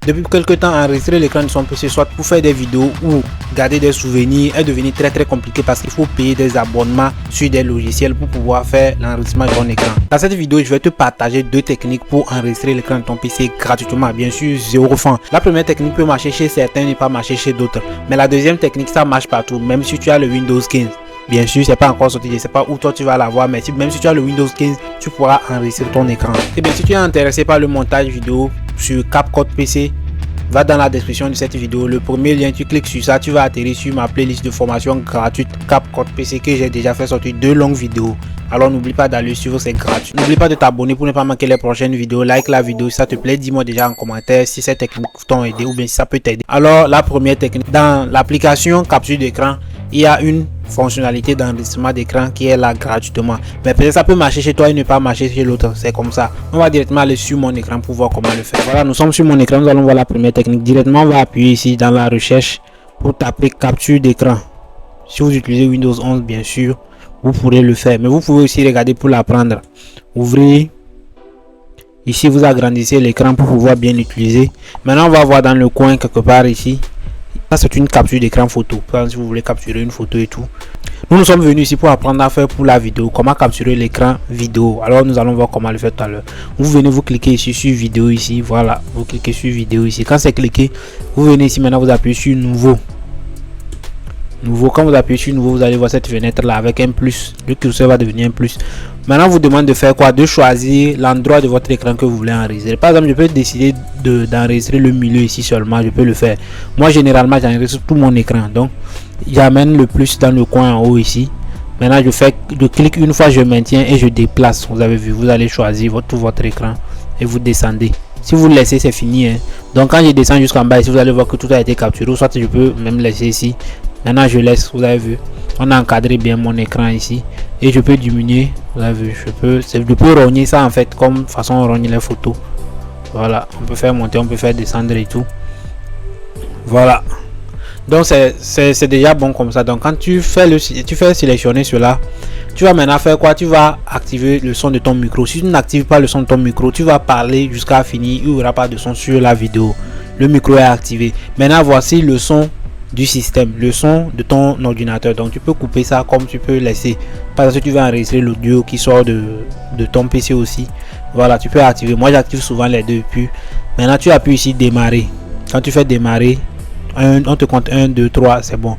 depuis quelque temps, enregistrer l'écran de son PC, soit pour faire des vidéos ou garder des souvenirs, est devenu très compliqué parce qu'il faut payer des abonnements sur des logiciels pour pouvoir faire l'enregistrement de ton écran. Dans cette vidéo, je vais te partager deux techniques pour enregistrer l'écran de ton PC gratuitement, bien sûr, 0 francs. La première technique peut marcher chez certains et ne pas marcher chez d'autres. Mais la deuxième technique, ça marche partout, même si tu as le Windows 15. Bien sûr, c'est pas encore sorti, je sais pas où toi tu vas l'avoir, mais même si tu as le Windows 15, tu pourras enregistrer ton écran. Et bien, si tu es intéressé par le montage vidéo sur CapCut PC, va dans la description de cette vidéo, le premier lien, tu cliques sur ça, tu vas atterrir sur ma playlist de formation gratuite CapCut PC que j'ai déjà fait sortir 2 longues vidéos. Alors n'oublie pas d'aller suivre, c'est gratuit. N'oublie pas de t'abonner pour ne pas manquer les prochaines vidéos. Like la vidéo si ça te plaît, dis-moi déjà en commentaire si cette technique t'ont aidé ou bien si ça peut t'aider. Alors la première technique, dans l'application capture d'écran, il y a une fonctionnalité d'enregistrement d'écran qui est là gratuitement, mais peut-être ça peut marcher chez toi et ne pas marcher chez l'autre, c'est comme ça. On va directement aller sur mon écran pour voir comment le faire. Voilà, nous sommes sur mon écran, nous allons voir la première technique. Directement on va appuyer ici dans la recherche pour taper capture d'écran. Si vous utilisez Windows 11 bien sûr, vous pourrez le faire, mais vous pouvez aussi regarder pour l'apprendre. Ouvrez ici, vous agrandissez l'écran pour pouvoir bien l'utiliser. Maintenant on va voir dans le coin quelque part ici. Ça c'est une capture d'écran photo. Par exemple, si vous voulez capturer une photo et tout. Nous sommes venus ici pour apprendre à faire pour la vidéo, comment capturer l'écran vidéo. Alors nous allons voir comment le faire tout à l'heure. Vous venez, vous cliquez ici sur vidéo ici, voilà, vous cliquez sur vidéo ici. Quand c'est cliqué, vous venez ici maintenant, vous appuyez sur nouveau. Quand vous appuyez sur nouveau, vous allez voir cette fenêtre là avec un plus. Le curseur va devenir un plus. Maintenant vous demande de faire quoi? De choisir l'endroit de votre écran que vous voulez enregistrer. Par exemple, je peux décider d'enregistrer le milieu ici seulement, je peux le faire. Moi généralement j'enregistre tout mon écran, donc j'amène le plus dans le coin en haut ici. Maintenant je clique une fois, je maintiens et je déplace. Vous avez vu, vous allez choisir tout votre écran et vous descendez. Si vous le laissez, c'est fini, hein. Donc quand je descends jusqu'en bas ici, vous allez voir que tout a été capturé. Soit je peux même laisser ici. Maintenant je laisse, vous avez vu, on a encadré bien mon écran ici et je peux diminuer. Vous avez vu, je peux rogner ça en fait comme façon de rogner les photos. Voilà, on peut faire monter, on peut faire descendre et tout. Voilà, donc c'est déjà bon comme ça. Donc quand tu fais sélectionner cela, tu vas maintenant faire quoi? Tu vas activer le son de ton micro. Si tu n'actives pas le son de ton micro, tu vas parler jusqu'à finir, il n'y aura pas de son sur la vidéo. Le micro est activé. Maintenant voici le son du système, le son de ton ordinateur. Donc tu peux couper ça comme tu peux laisser, parce que tu vas enregistrer l'audio qui sort de ton PC aussi. Voilà, tu peux activer. Moi j'active souvent les deux. Puis maintenant tu appuies ici démarrer. Quand tu fais démarrer, on te compte 1 2 3, c'est bon,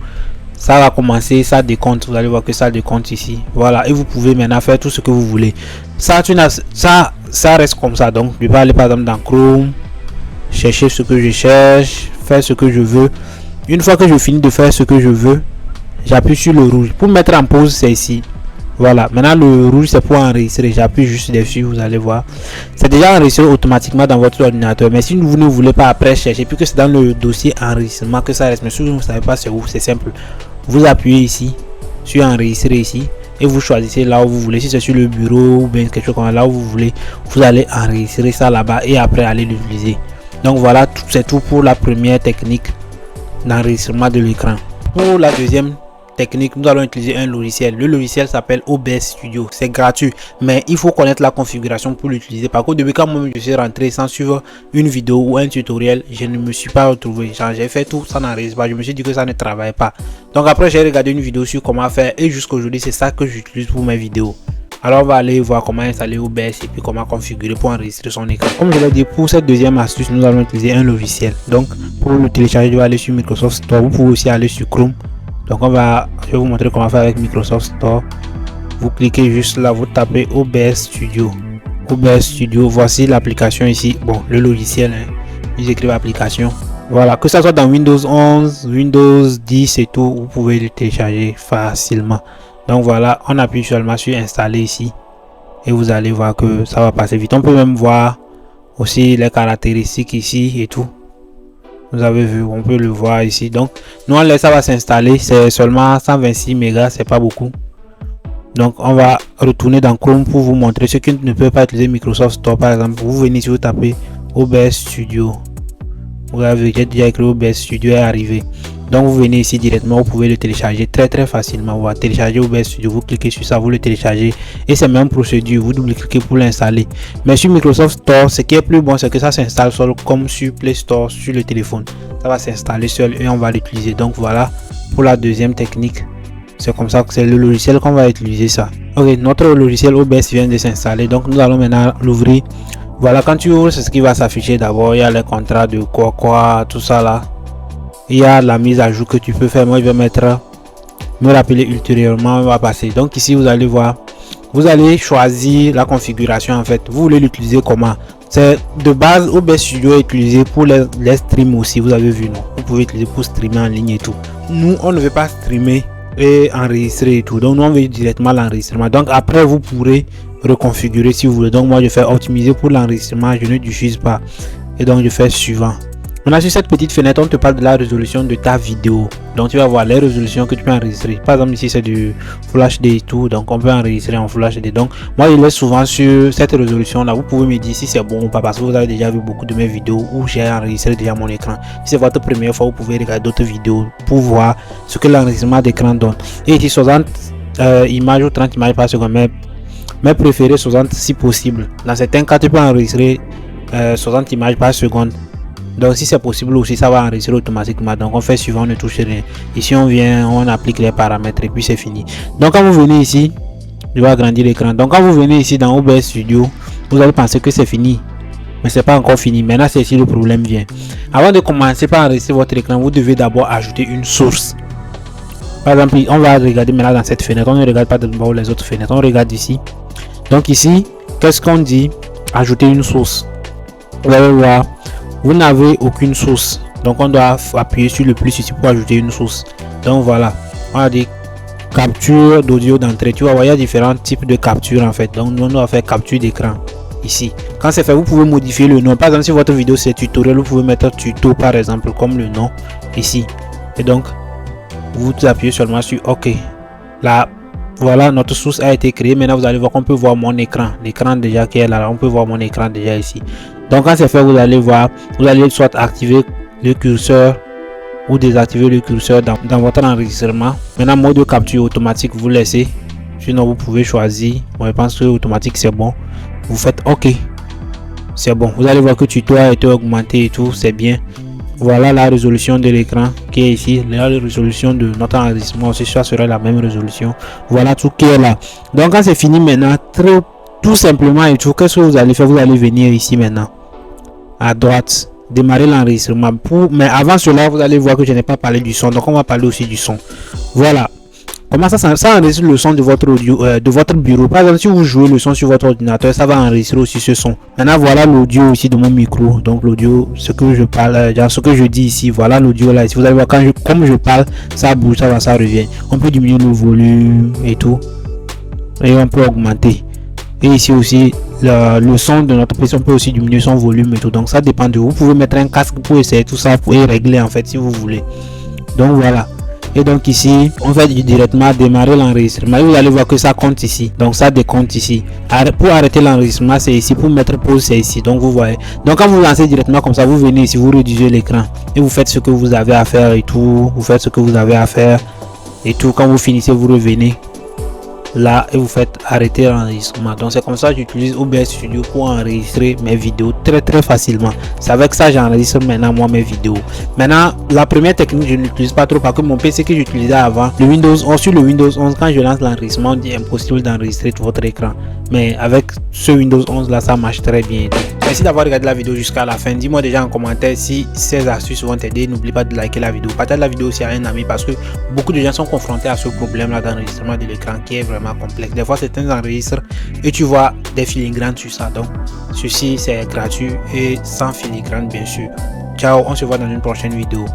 ça va commencer, ça décompte. Vous allez voir que ça décompte ici. Voilà, et vous pouvez maintenant faire tout ce que vous voulez. Ça reste comme ça. Donc je vais aller par exemple dans Chrome, chercher ce que je cherche, faire ce que je veux. Une fois que je finis de faire ce que je veux, j'appuie sur le rouge. Pour mettre en pause, c'est ici. Voilà, maintenant le rouge c'est pour enregistrer. J'appuie juste dessus, vous allez voir. C'est déjà enregistré automatiquement dans votre ordinateur. Mais si vous ne voulez pas après chercher, puisque c'est dans le dossier enregistrement que ça reste. Mais si vous ne savez pas c'est où, c'est simple. Vous appuyez ici, sur enregistrer ici. Et vous choisissez là où vous voulez. Si c'est sur le bureau ou bien quelque chose comme ça, là où vous voulez, vous allez enregistrer ça là-bas et après aller l'utiliser. Donc voilà, c'est tout pour la première technique d'enregistrement de l'écran. Pour la deuxième technique, nous allons utiliser un logiciel. Le logiciel s'appelle OBS Studio. C'est gratuit, mais il faut connaître la configuration pour l'utiliser. Par contre, depuis quand moi je suis rentré sans suivre une vidéo ou un tutoriel, je ne me suis pas retrouvé. J'ai fait tout, ça n'enregistre pas. Je me suis dit que ça ne travaille pas. Donc après, j'ai regardé une vidéo sur comment faire et jusqu'aujourd'hui, c'est ça que j'utilise pour mes vidéos. Alors on va aller voir comment installer OBS et puis comment configurer pour enregistrer son écran. Comme je l'ai dit, pour cette deuxième astuce, nous allons utiliser un logiciel. Donc pour le télécharger, je vais aller sur Microsoft Store. Vous pouvez aussi aller sur Chrome. Donc je vais vous montrer comment faire avec Microsoft Store. Vous cliquez juste là, vous tapez OBS Studio. OBS Studio, voici l'application ici. Bon, le logiciel, hein. Ils écrivent application. Voilà, que ça soit dans Windows 11, Windows 10 et tout, vous pouvez le télécharger facilement. Donc voilà, on appuie seulement sur installer ici et vous allez voir que ça va passer vite. On peut même voir aussi les caractéristiques ici et tout. Vous avez vu, on peut le voir ici. Donc nous on laisse, ça va s'installer. C'est seulement 126 mégas, c'est pas beaucoup. Donc on va retourner dans Chrome pour vous montrer ceux qui ne peuvent pas utiliser Microsoft Store. Par exemple, vous venez ici, vous tapez OBS Studio. Vous avez vu, j'ai déjà écrit OBS Studio est arrivé. Donc vous venez ici directement, vous pouvez le télécharger très facilement. Vous allez télécharger OBS Studio, vous cliquez sur ça, vous le téléchargez et c'est même procédure, vous double-cliquez pour l'installer. Mais sur Microsoft Store, ce qui est plus bon, c'est que ça s'installe seul comme sur Play Store sur le téléphone. Ça va s'installer seul et on va l'utiliser. Donc voilà pour la deuxième technique. C'est comme ça que c'est le logiciel qu'on va utiliser ça. Ok, notre logiciel OBS vient de s'installer, donc nous allons maintenant l'ouvrir. Voilà, quand tu ouvres, c'est ce qui va s'afficher d'abord. Il y a les contrats de quoi, tout ça là. Il y a la mise à jour que tu peux faire. Moi je vais mettre, me rappeler ultérieurement, on va passer. Donc ici vous allez voir, vous allez choisir la configuration. En fait vous voulez l'utiliser comment. C'est de base OBS Studio est utilisé pour les streams aussi, vous avez vu, non? Vous pouvez utiliser pour streamer en ligne et tout. Nous on ne veut pas streamer et enregistrer et tout, donc nous on veut directement l'enregistrement. Donc après vous pourrez reconfigurer si vous voulez. Donc moi je fais optimiser pour l'enregistrement, je ne diffuse pas et donc je fais suivant. Maintenant sur cette petite fenêtre on te parle de la résolution de ta vidéo. Donc tu vas voir les résolutions que tu peux enregistrer. Par exemple ici c'est du Full HD et tout, donc on peut enregistrer en Full HD. Donc moi je laisse souvent sur cette résolution là. Vous pouvez me dire si c'est bon ou pas, parce que vous avez déjà vu beaucoup de mes vidéos où j'ai enregistré déjà mon écran. Si c'est votre première fois, vous pouvez regarder d'autres vidéos pour voir ce que l'enregistrement d'écran donne. Et ici 60 images ou 30 images par seconde, mais préférez 60 si possible. Dans certains cas tu peux enregistrer 60 images par seconde. Donc si c'est possible aussi, ça va enregistrer automatiquement. Donc on fait suivant, on ne touche rien. Ici on vient, on applique les paramètres et puis c'est fini. Donc quand vous venez ici, je vais agrandir l'écran. Donc quand vous venez ici dans OBS Studio, vous allez penser que c'est fini, mais c'est pas encore fini. Maintenant c'est ici le problème vient. Avant de commencer par enregistrer votre écran, vous devez d'abord ajouter une source. Par exemple, on va regarder maintenant dans cette fenêtre. On ne regarde pas d'abord les autres fenêtres, on regarde ici. Donc ici, qu'est-ce qu'on dit? Ajouter une source. Vous allez voir, vous n'avez aucune source, donc on doit appuyer sur le plus ici pour ajouter une source. Donc voilà, on a dit capture d'audio d'entrée. Tu vois, il y a différents types de capture en fait. Donc on doit faire capture d'écran ici. Quand c'est fait, vous pouvez modifier le nom. Par exemple, si votre vidéo c'est tutoriel, vous pouvez mettre tuto par exemple comme le nom ici. Et donc vous appuyez seulement sur OK. Là voilà, notre source a été créée. Maintenant vous allez voir qu'on peut voir mon écran, l'écran déjà qui est là. On peut voir mon écran déjà ici. Donc quand c'est fait, vous allez voir, vous allez soit activer le curseur ou désactiver le curseur dans votre enregistrement. Maintenant mode de capture automatique, vous laissez, sinon vous pouvez choisir. Moi je pense que automatique c'est bon, vous faites OK, c'est bon. Vous allez voir que tuto a été augmenté et tout, c'est bien. Voilà la résolution de l'écran qui est ici. La résolution de notre enregistrement aussi, ça sera la même résolution. Voilà tout qui est là. Donc quand c'est fini maintenant, tout simplement et tout, qu'est-ce que vous allez faire? Vous allez venir ici maintenant à droite, démarrer l'enregistrement. Mais avant cela, vous allez voir que je n'ai pas parlé du son, donc on va parler aussi du son. Voilà comment ça enregistre le son de votre audio, de votre bureau. Par exemple, si vous jouez le son sur votre ordinateur, ça va enregistrer aussi ce son. Maintenant voilà l'audio aussi de mon micro. Donc l'audio, ce que je parle, ce que je dis ici, voilà l'audio là. Si vous allez voir comme je parle, ça bouge, ça revient. On peut diminuer le volume et tout, et on peut augmenter. Et ici aussi le son de notre PC, on peut aussi diminuer son volume et tout. Donc ça dépend de vous. Vous pouvez mettre un casque pour essayer tout ça, pour régler en fait si vous voulez. Donc voilà. Et donc ici on va directement démarrer l'enregistrement. Vous allez voir que ça compte ici, donc ça décompte ici. Pour arrêter l'enregistrement c'est ici, pour mettre pause c'est ici. Donc vous voyez, donc quand vous lancez directement comme ça, vous venez ici, vous réduisez l'écran et vous faites ce que vous avez à faire et tout. Vous faites ce que vous avez à faire et tout. Quand vous finissez, vous revenez là et vous faites arrêter l'enregistrement. Donc c'est comme ça que j'utilise OBS Studio pour enregistrer mes vidéos très facilement. C'est avec ça j'enregistre maintenant moi mes vidéos. Maintenant la première technique je ne l'utilise pas trop parce que mon PC que j'utilisais avant, le Windows 11, sur le Windows 11 quand je lance l'enregistrement on dit impossible d'enregistrer tout votre écran, mais avec ce Windows 11 là ça marche très bien. Merci d'avoir regardé la vidéo jusqu'à la fin. Dis-moi déjà en commentaire si ces astuces vont t'aider. N'oublie pas de liker la vidéo, partage la vidéo aussi à un ami parce que beaucoup de gens sont confrontés à ce problème là d'enregistrement de l'écran qui est vraiment complexe. Des fois certains enregistrent et tu vois des filigranes sur ça. Donc ceci c'est gratuit et sans filigrane bien sûr. Ciao, on se voit dans une prochaine vidéo.